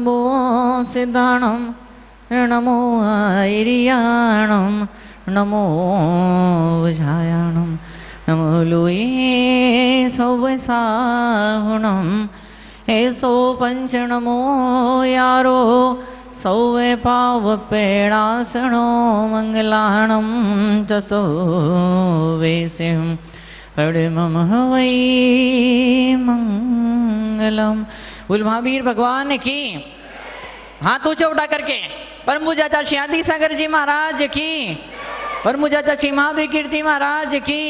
नमो सिद्धाणम नमो आयरियाणम नमो विजायाणम नमो लोये सौवसाहुणम ऐसो पंच नमो यारो सौवे पाव पेड़ासणो मंगलाणम चसो वेसिम मम वै मंगलम। बोल महावीर भगवान की। हाथ ऊंचा उठा करके परम पूज्य आचार्य श्री आदि सागर जी महाराज की, परम पूज्य आचार्य श्री महावीर कीर्ति महाराज की,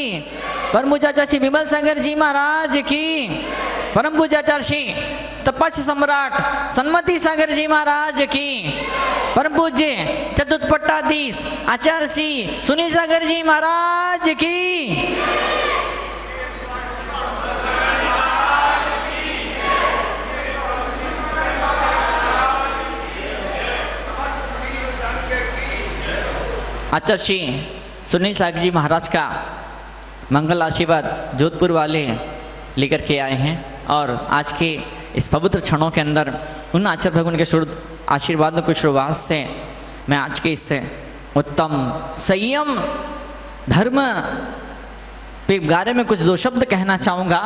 परम पूज्य आचार्य श्री विमल सागर जी महाराज की, परम पूज्य आचार्य श्री तपस्या सम्राट सन्मति सागर जी महाराज की, परम पूज्य चतुष्पट्टाधीश आचार्य श्री सुनील सागर जी महाराज की। आचार्य श्री सुनील सागर जी महाराज का मंगल आशीर्वाद जोधपुर वाले लेकर के आए हैं और आज के इस पवित्र क्षणों के अंदर उन आचार्य भगवान के शुद्ध आशीर्वादों की शुरुआत से मैं आज के इस उत्तम संयम धर्म के बारे में कुछ दो शब्द कहना चाहूँगा।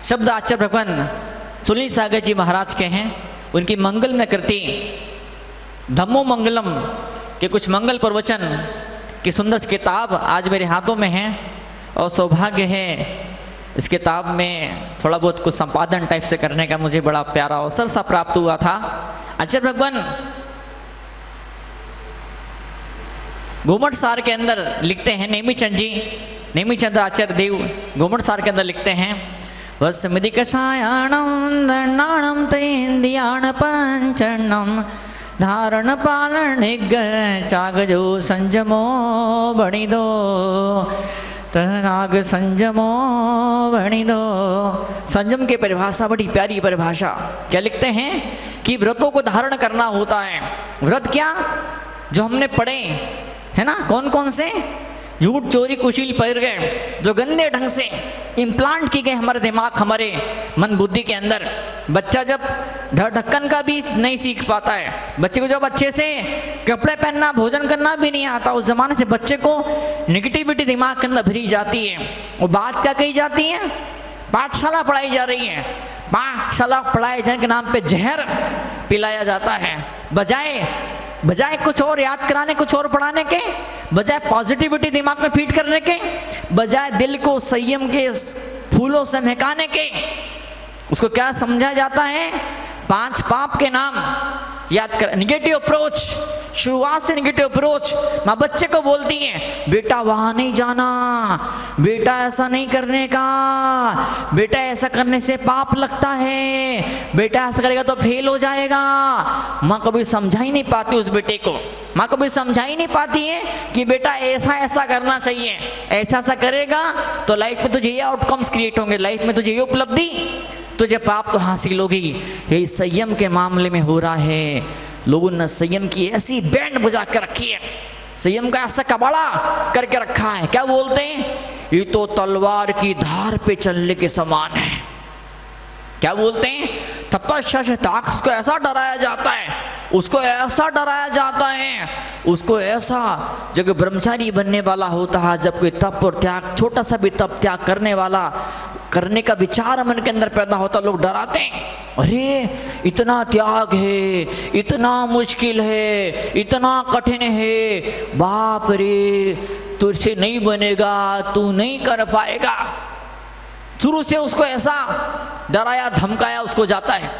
शब्द आचार्य भगवान सुनील सागर जी महाराज के हैं। उनकी मंगल में कृति धम्मो मंगलम के कुछ मंगल प्रवचन की सुंदर किताब आज मेरे हाथों में है और सौभाग्य है इस किताब में थोड़ा बहुत कुछ संपादन टाइप से करने का मुझे बड़ा प्यारा अवसर सा प्राप्त हुआ था। आचार्य भगवान गोमट सार के अंदर लिखते हैं, नेमीचंद जी, नेमीचंद आचार्य देव गोमट सार के अंदर लिखते हैं, वसमिति कषायाणम दंडाणम तेन्द्रियाण पंचन्नम धारण पालन चागजो संजमो बणि दो तनाग संजमो बणि दो। संयम की परिभाषा बड़ी प्यारी परिभाषा। क्या लिखते हैं कि व्रतों को धारण करना होता है। व्रत क्या जो हमने पढ़े है ना, कौन कौन से, झूठ चोरी कुशील पर गए, जो गंदे ढंग से इम्प्लांट की गए हमारे दिमाग हमारे मन बुद्धि के अंदर। बच्चा जब ढक्कन का भी नहीं सीख पाता है, बच्चे को जब अच्छे से कपड़े पहनना भोजन करना भी नहीं आता, उस जमाने से बच्चे को निगेटिविटी दिमाग के अंदर भरी जाती है। वो बात क्या कही जाती है, पाठशाला पढ़ाई जा रही है, पाठशाला पढ़ाए जाने के नाम पे जहर पिलाया जाता है। बजाय कुछ और याद कराने, कुछ और पढ़ाने के, बजाय पॉजिटिविटी दिमाग में फीड करने के, बजाय दिल को संयम के फूलों से महकाने के, उसको क्या समझा जाता है, 5 पाप के नाम याद कर। निगेटिव अप्रोच, शुरुआत से निगेटिव अप्रोच। माँ बच्चे को बोलती है, बेटा वहां नहीं जाना, बेटा ऐसा नहीं करने का, बेटा ऐसा करने से पाप लगता है, बेटा ऐसा करेगा तो फेल हो जाएगा। माँ कभी समझा ही नहीं पाती उस बेटे को, माँ कभी समझा ही नहीं पाती है कि बेटा ऐसा ऐसा करना चाहिए, ऐसा ऐसा करेगा तो लाइफ में तुझे ये आउटकम्स क्रिएट होंगे, लाइफ में तुझे ये उपलब्धि, तुझे पाप तो हासिल होगी। यही संयम के मामले में हो रहा है। लोगों ने संयम की ऐसी बैंड बजा कर रखी है, संयम का ऐसा कबाड़ा करके रखा है। क्या बोलते हैं, ये तो तलवार की धार पे चलने के समान है। क्या बोलते हैं, तपस्या से ताक उसको ऐसा डराया जाता है, उसको ऐसा डराया जाता है, उसको ऐसा जब ब्रह्मचारी बनने वाला होता है, जब कोई तप और त्याग, छोटा सा भी तप त्याग करने वाला, करने का विचार मन के अंदर पैदा होता, लोग डराते हैं, अरे इतना त्याग है, इतना मुश्किल है, इतना कठिन है, बाप रे तुझसे नहीं बनेगा, तू नहीं कर पाएगा। शुरू से उसको ऐसा डराया धमकाया उसको जाता है।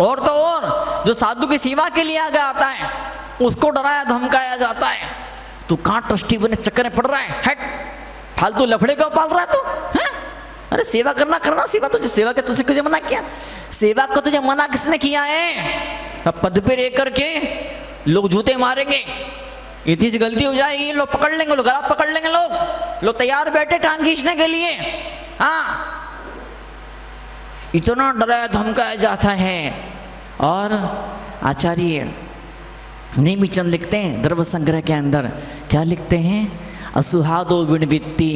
और तो और जो साधु की सेवा के लिए आगे आता है उसको डराया धमकाया जाता है, तू कहाँ ट्रस्टी बने चक्कर में पड़ रहा है, हट, फालतू लफड़े को पाल रहा है तू, हैं? अरे सेवा करना, सेवा तुझे, सेवा के तुझे किसने मना किया, सेवा को तुझे मना किसने किया है। अब पद पे रह करके लोग जूते मारेंगे, इतनी सी गलती हो जाएगी लोग पकड़ लेंगे, लोग गला पकड़ लेंगे, लोग तैयार बैठे टांग खींचने के लिए। हाँ, इतना डराया धमकाया जाता है। और आचार्य नेमीचंद लिखते हैं द्रव्य संग्रह के अंदर, क्या लिखते हैं, असुहादो विणवित्ति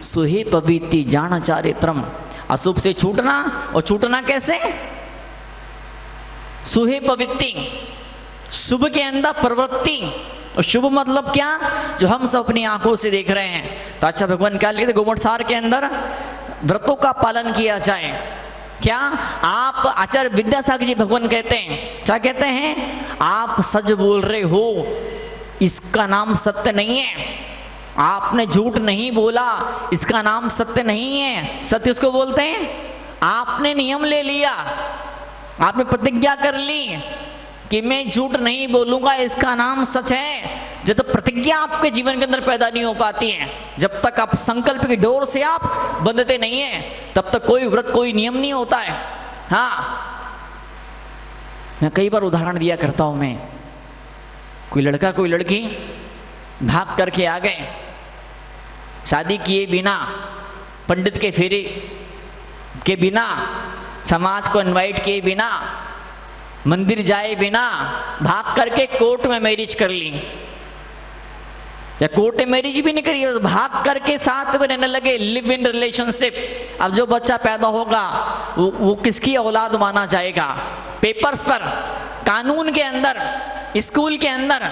सुहे पवित्ति जान चारित्रम। अशुभ से छूटना, और छूटना कैसे, सुहे पवित्ति, शुभ के अंदर प्रवृत्ति। और शुभ मतलब क्या? जो हम सब अपनी आंखों से देख रहे हैं। तो अच्छा भगवान क्या लिखते गोमटसार के अंदर, व्रतों का पालन किया जाए। क्या आप आचार्य विद्यासागर जी भगवान कहते हैं, क्या कहते हैं? आप सच बोल रहे हो, इसका नाम सत्य नहीं है। आपने झूठ नहीं बोला, इसका नाम सत्य नहीं है। सत्य उसको बोलते हैं, आपने नियम ले लिया, आपने प्रतिज्ञा कर ली कि मैं झूठ नहीं बोलूंगा, इसका नाम सच है। जब तक प्रतिज्ञा आपके जीवन के अंदर पैदा नहीं हो पाती है, जब तक आप संकल्प की डोर से आप बंधते नहीं है, तब तक कोई व्रत, कोई नियम नहीं होता है। हाँ, मैं कई बार उदाहरण दिया करता हूं। मैं, कोई लड़का कोई लड़की भाग करके आ गए, शादी किए बिना, पंडित के फेरे के बिना, समाज को इनवाइट किए बिना, मंदिर जाए बिना, भाग करके कोर्ट में मैरिज कर ली, या कोर्ट में मैरिज भी नहीं करी, भाग करके साथ में रहने लगे, लिव इन रिलेशनशिप। अब जो बच्चा पैदा होगा वो किसकी औलाद माना जाएगा? पेपर्स पर, कानून के अंदर, स्कूल के अंदर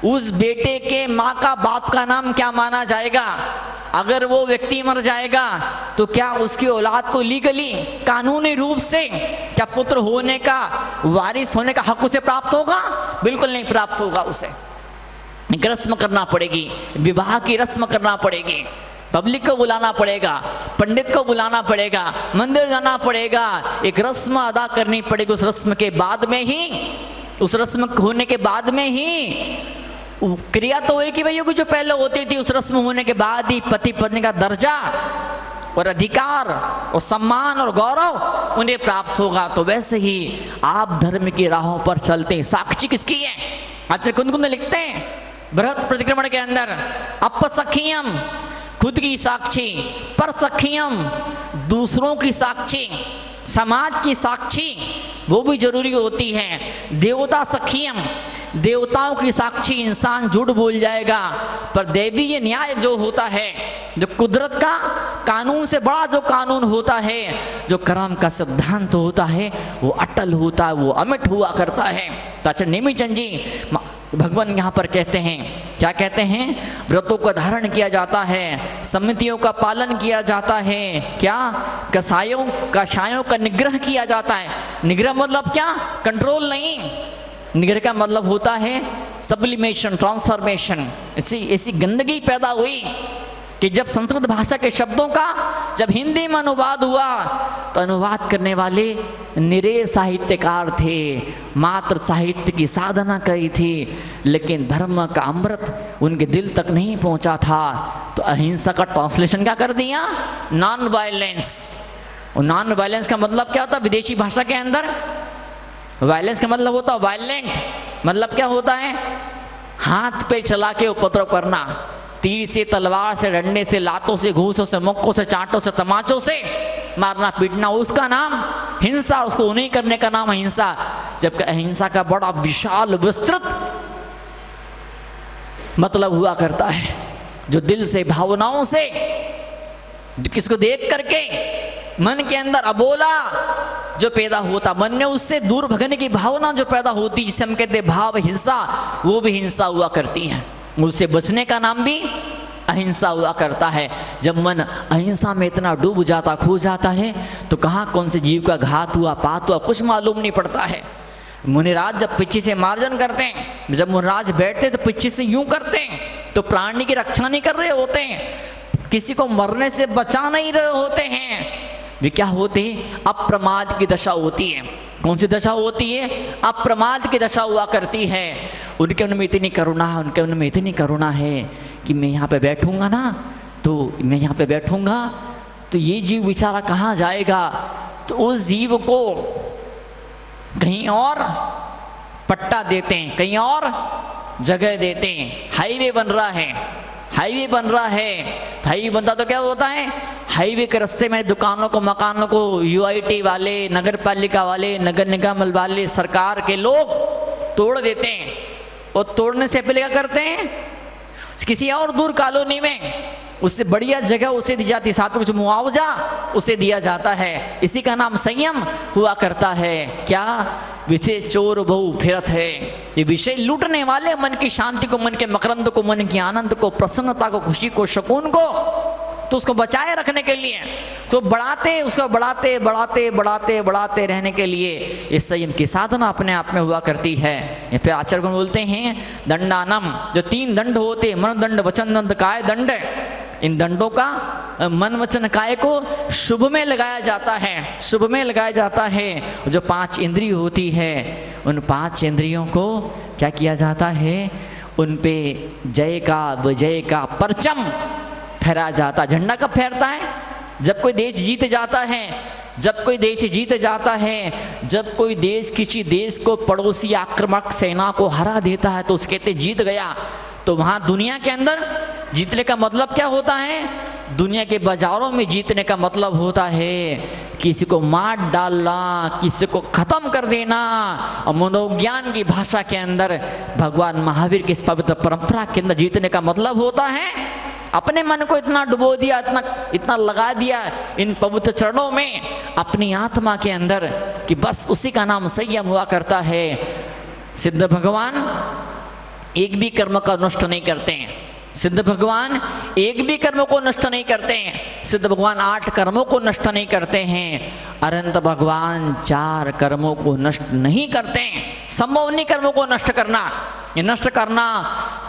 उस बेटे के माँ का, बाप का नाम क्या माना जाएगा? अगर वो व्यक्ति मर जाएगा तो क्या उसकी औलाद को लीगली, कानूनी रूप से क्या पुत्र होने का, वारिस होने का हक उसे प्राप्त होगा? बिल्कुल नहीं प्राप्त होगा। उसे एक रस्म करना पड़ेगी, विवाह की रस्म करना पड़ेगी, पब्लिक को बुलाना पड़ेगा, पंडित को बुलाना पड़ेगा, मंदिर जाना पड़ेगा, एक रस्म अदा करनी पड़ेगी। उस रस्म के बाद में ही, उस रस्म होने के बाद में ही क्रिया तो एक ही भाई होगी जो पहले होती थी। उस रस्म होने के बाद ही पति पत्नी का दर्जा और अधिकार और सम्मान और गौरव उन्हें प्राप्त होगा। तो वैसे ही आप धर्म की राहों पर चलते हैं। साक्षी किसकी है? आचार्य कुंद लिखते हैं बृहत् प्रतिक्रमण के अंदर, अपसखियम खुद की साक्षी, पर सखियम दूसरों की साक्षी, समाज की साक्षी वो भी जरूरी होती है। देवता सखियम, देवताओं की साक्षी इंसान झूठ बोल जाएगा, पर दैवी ये न्याय जो होता है, जो कुदरत का कानून से बड़ा जो कानून होता है, जो कर्म का सिद्धांत होता है, वो अटल होता है, वो अमिट हुआ करता है। तो अच्छा नेमिचंद जी भगवान यहाँ पर कहते हैं, क्या कहते हैं? व्रतों का धारण किया जाता है, समितियों का पालन किया जाता है, क्या कषायों का निग्रह किया जाता है। निग्रह मतलब क्या? कंट्रोल नहीं, निग्रह का मतलब होता है सब्लिमेशन, ट्रांसफॉर्मेशन। ऐसी गंदगी पैदा हुई कि जब संस्कृत भाषा के शब्दों का जब हिंदी में अनुवाद हुआ तो अनुवाद करने वाले निरे साहित्यकार थे, मात्र साहित्य की साधना करी थी, लेकिन धर्म का अमृत उनके दिल तक नहीं पहुंचा था। तो अहिंसा का ट्रांसलेशन क्या कर दिया? Non violence. और नॉन वायलेंस का मतलब क्या होता? विदेशी भाषा के अंदर वायलेंस का मतलब होता है वायलेंट, मतलब क्या होता है? हाथ पे चला के उपद्रव करना, तीर से, तलवार से, डंडे से, लातों से, घूसों से, मुक्कों से, चांटों से, तमाचों से मारना पीटना, उसका नाम हिंसा, उसको नहीं करने का नाम अहिंसा। जबकि अहिंसा का बड़ा विशाल विस्तृत मतलब हुआ करता है, जो दिल से, भावनाओं से, किसको देख करके मन के अंदर अबोला जो पैदा होता, मन में उससे दूर भगने की भावना जो पैदा होती, जिसे हम कहते भाव हिंसा, वो भी हिंसा हुआ करती है। उससे बचने का नाम भी अहिंसा हुआ करता है। जब मन अहिंसा में इतना डूब जाता, खो जाता है, तो कहाँ कौन से जीव का घात हुआ, पात हुआ, कुछ मालूम नहीं पड़ता है। मुनिराज जब पीछे से मार्जन करते हैं, जब मुनिराज बैठते तो पीछे से यूं करते हैं, तो प्राणी की रक्षा नहीं कर रहे होते हैं, किसी को मरने से बचा नहीं रहे होते हैं। वे क्या होते हैं? अप्रमाद की दशा होती है। कौन सी दशा होती है? अप्रमाद की दशा हुआ करती है। उनके मन में इतनी करुणा है, उनके मन में इतनी करुणा है कि मैं यहाँ पे बैठूंगा ना, तो मैं यहाँ पे बैठूंगा तो ये जीव बेचारा कहाँ जाएगा? तो उस जीव को कहीं और पट्टा देते हैं, कहीं और जगह देते हैं। हाईवे बन रहा है, हाईवे बन रहा है, हाईवे बनता तो क्या होता है? हाईवे के रास्ते में दुकानों को, मकानों को यूआईटी वाले, नगर पालिका वाले, नगर निगम वाले, सरकार के लोग तोड़ देते हैं। और तोड़ने से पहले क्या करते हैं? किसी और दूर कॉलोनी में उससे बढ़िया जगह उसे दी जाती, साथ में कुछ मुआवजा उसे दिया जाता है। इसी का नाम संयम हुआ करता है। क्या विषय चोर बहु फिरत है। ये विषय लूटने वाले मन की शांति को, मन के मकरंद को, मन की आनंद को, प्रसन्नता को, खुशी को, सुकून को, तो उसको बचाए रखने के लिए तो उसको बढ़ाते रहने के लिए इस संयम की साधना अपने आप में हुआ करती है। फिर आचार्य बोलते हैं दंडानम, जो 3 दंड होते, मन दंड, वचन दंड, काय दंड, इन दंडों का मन वचन काय को शुभ में लगाया जाता है, शुभ में लगाया जाता है। जो 5 इंद्रिय होती है, उन 5 इंद्रियों को क्या किया जाता है, उन पे जय का विजय का परचम फहराया जाता। झंडा कब फहरता है? जब कोई देश जीत जाता है, जब कोई देश जीत जाता है, जब कोई देश किसी देश को पड़ोसी आक्रामक सेना को हरा देता है तो उसके कहते जीत गया। तो वहां दुनिया के अंदर जीतने का मतलब क्या होता है? दुनिया के बाजारों में जीतने का मतलब होता है किसी को मार डालना, किसी को खत्म कर देना। और मनोविज्ञान की भाषा के अंदर भगवान महावीर की इस पवित्र परंपरा के अंदर जीतने का मतलब होता है अपने मन को इतना डुबो दिया, इतना लगा दिया इन पवित्र चरणों में, अपनी आत्मा के अंदर, कि बस उसी का नाम संयम हुआ करता है। सिद्ध भगवान एक भी कर्म का नष्ट नहीं करते हैं। सिद्ध भगवान एक भी कर्मों को नष्ट नहीं करते हैं। सिद्ध भगवान 8 कर्मों को नष्ट नहीं करते हैं। अनंत भगवान 4 कर्मों को नष्ट नहीं करते हैं। संभव नहीं कर्मों को नष्ट करना। ये नष्ट करना,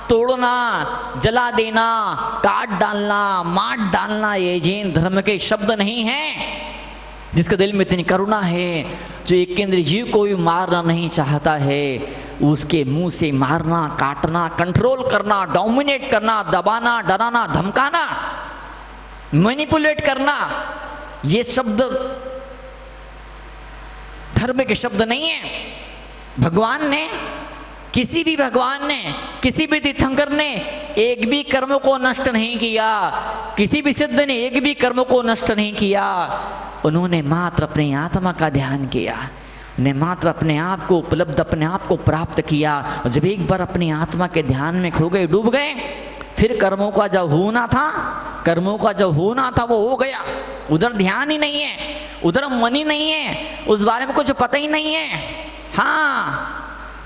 तोड़ना, जला देना, काट डालना, मार डालना, ये जैन धर्म के शब्द नहीं हैं। जिसके दिल में इतनी करुणा है, जो एक केंद्रीय जीव को भी मारना नहीं चाहता है, उसके मुंह से मारना, काटना, कंट्रोल करना, डोमिनेट करना, दबाना, डराना, धमकाना, मैनिपुलेट करना, ये शब्द धर्म के शब्द नहीं है। भगवान ने, किसी भी भगवान ने, किसी भी तीर्थंकर ने एक भी कर्म को नष्ट नहीं किया। किसी भी सिद्ध ने एक भी कर्म को नष्ट नहीं किया। उन्होंने मात्र अपनी आत्मा का ध्यान किया, उन्हें मात्र अपने आप को उपलब्ध, अपने आप को प्राप्त किया। जब एक बार अपनी आत्मा के ध्यान में खो गए, डूब गए, फिर कर्मों का जो होना था, कर्मों का जो होना था वो हो गया। उधर ध्यान ही नहीं है, उधर मन ही नहीं है, उस बारे में कुछ पता ही नहीं है। हाँ,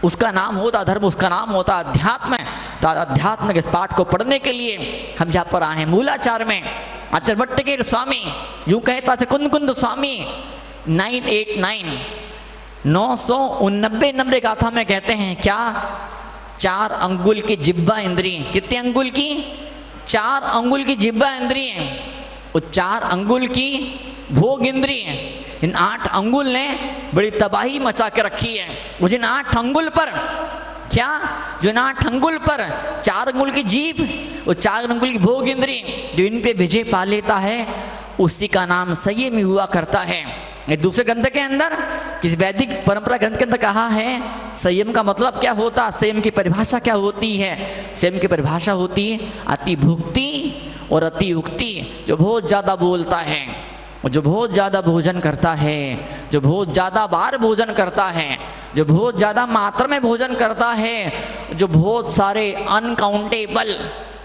उसका नाम होता धर्म, उसका नाम होता अध्यात्म। तो अध्यात्म के इस पाठ को पढ़ने के लिए हम यहाँ पर आए हैं। मूलाचार में आचार्य भट्टगिर स्वामी यूं कहता था, कुंद स्वामी 989 989 गाथा में कहते हैं क्या? 4 अंगुल की जिह्वा इंद्रिय। कितने अंगुल की? 4 अंगुल की जिह्वा इंद्रिय। वो 4 अंगुल की भोग इंद्रिय। इन 8 अंगुल ने बड़ी तबाही मचा के रखी है। वो जिन 8 अंगुल पर क्या, जो इन 8 अंगुल पर 4 अंगुल की जीभ, वो 4 अंगुल की भोग इंद्रिय, जो इन पे विजय पा लेता है, उसी का नाम संयमी हुआ करता है। एक दूसरे ग्रंथ के अंदर, किसी वैदिक परंपरा ग्रंथ के अंदर कहा है संयम का मतलब क्या होता, संयम की परिभाषा क्या होती है? संयम की परिभाषा होती है अति भुक्ति और अति उक्ति। जो बहुत ज्यादा बोलता है, जो बहुत ज्यादा भोजन करता है, जो बहुत ज्यादा बार भोजन करता है, जो बहुत ज्यादा मात्रा में भोजन करता है, जो बहुत सारे अनकाउंटेबल,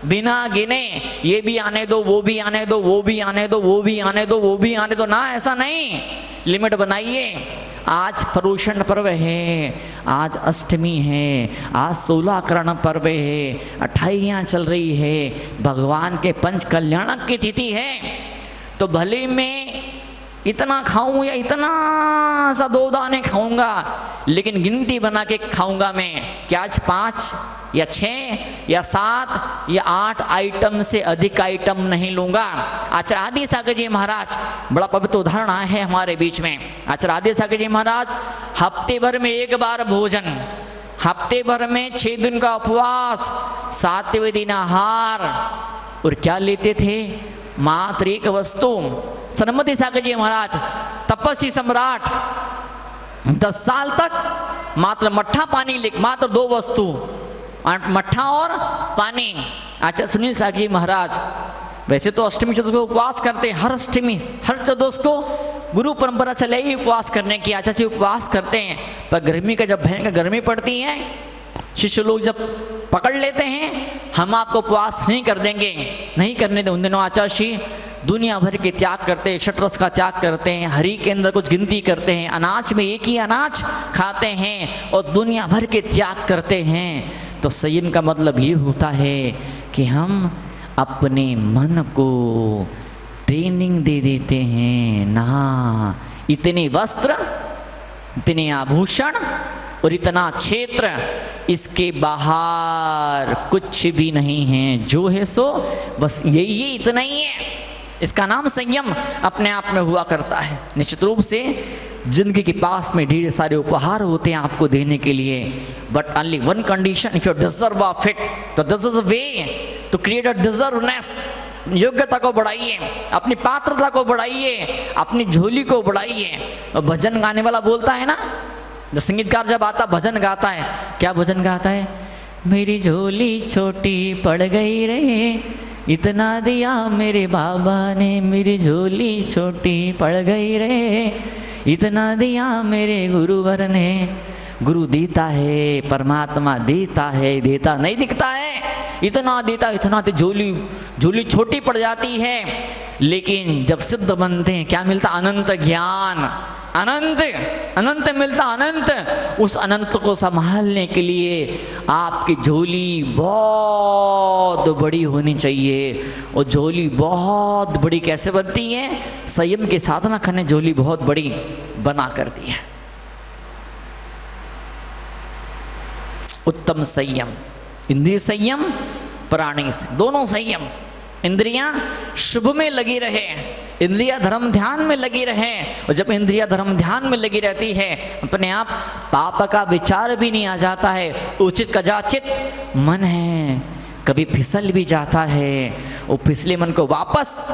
बिना गिने, ये भी आने दो, वो भी आने दो, वो भी आने दो, वो भी आने दो, वो भी आने दो ना, ऐसा नहीं। लिमिट बनाइए। आज परुषण पर्व है, आज अष्टमी है, आज 16 करण पर्व है, 28 चल रही है, भगवान के पंच कल्याणक की तिथि है। तो भले मैं इतना खाऊं या इतना सा 2 दाने खाऊंगा, लेकिन गिनती बना के खाऊंगा मैं कि आज 5 या 6 या 7 या 8 आइटम से अधिक आइटम नहीं लूंगा। आचार्य आदि सागर जी महाराज, बड़ा पवित्र उदाहरण आया है हमारे बीच में। आचार्य आदि सागर जी महाराज हफ्ते भर में 1 बार भोजन, हफ्ते भर में 6 दिन का उपवास, 7वें दिन आहार, और क्या लेते थे? मात्र 1 वस्तु। सरस्वती सागर जी महाराज तपस्वी सम्राट 10 साल तक मात्र मट्ठा पानी ले, मात्र 2 वस्तु, मट्ठा और पानी। आचार्य सुनील सागर जी महाराज वैसे तो अष्टमी चतुर्दशी को उपवास करते, हर अष्टमी हर चतुर्दशी को गुरु परंपरा चले ही उपवास करने की, आचार्य जी उपवास करते हैं। पर गर्मी का जब भयंकर गर्मी पड़ती है, शिष्य लोग जब पकड़ लेते हैं, हम आपको उपवास नहीं कर देंगे, नहीं करने दें। उन दिनों आचार्य श्री दुनिया भर के त्याग करते हैं, शटरस का त्याग करते हैं, हरि के अंदर कुछ गिनती करते हैं, अनाज में एक ही अनाज खाते हैं और दुनिया भर के त्याग करते हैं, तो संयम का मतलब ये होता है कि हम अपने मन को ट्रेनिंग दे देते हैं ना, इतने वस्त्र, इतने आभूषण और इतना क्षेत्र, इसके बाहर कुछ भी नहीं है, जो है सो बस यही इतना ही है। इसका नाम संयम अपने आप में हुआ करता है। निश्चित रूप से जिंदगी के पास में ढेर सारे उपहार होते हैं आपको देने के लिए, but only one condition, if you deserve of it, तो this is a way to create a deserveness. योग्यता को बढ़ाइए, अपनी पात्रता को बढ़ाइए, अपनी झोली को बढ़ाइए। और भजन गाने वाला बोलता है ना, जो संगीतकार जब आता भजन गाता है, क्या भजन गाता है? मेरी झोली छोटी पड़ गई रे, इतना दिया मेरे बाबा ने, मेरी झोली छोटी पड़ गई रे, इतना दिया मेरे गुरुवर ने। गुरु देता है, परमात्मा देता है, देता नहीं दिखता है, इतना देता, इतना तो झोली छोटी पड़ जाती है। लेकिन जब सिद्ध बनते हैं क्या मिलता? अनंत ज्ञान, अनंत मिलता, अनंत। उस अनंत को संभालने के लिए आपकी झोली बहुत बड़ी होनी चाहिए। और झोली बहुत बड़ी कैसे बनती है? संयम की साधना करने झोली बहुत बड़ी बना करती है। उत्तम संयम, इंद्रिय संयम, प्राणी से दोनों संयम। इंद्रियां शुभ में लगी रहे, इंद्रिया धर्म ध्यान में लगी रहे, और जब इंद्रिया धर्म ध्यान में लगी रहती है, अपने आप पाप का विचार भी नहीं आ जाता है। उचित कदाचित मन है कभी फिसल भी जाता है, वो फिसले मन को वापस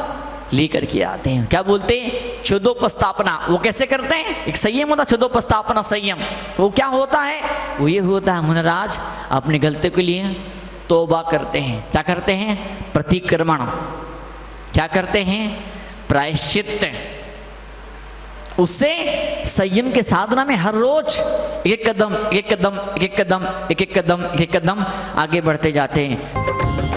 लेकर के आते हैं। क्या बोलते हैं? चौदोपस्थापना। वो कैसे करते हैं? एक संयम होता है चौदोपस्थापना संयम। वो क्या होता है? वो ये होता है मुनराज अपनी गलती के लिए तौबा करते हैं। क्या करते हैं? प्रतिक्रमण। क्या करते हैं? प्रायश्चित। उससे संयम के साधना में हर रोज एक कदम एक कदम एक कदम एक कदम एक कदम आगे बढ़ते जाते हैं।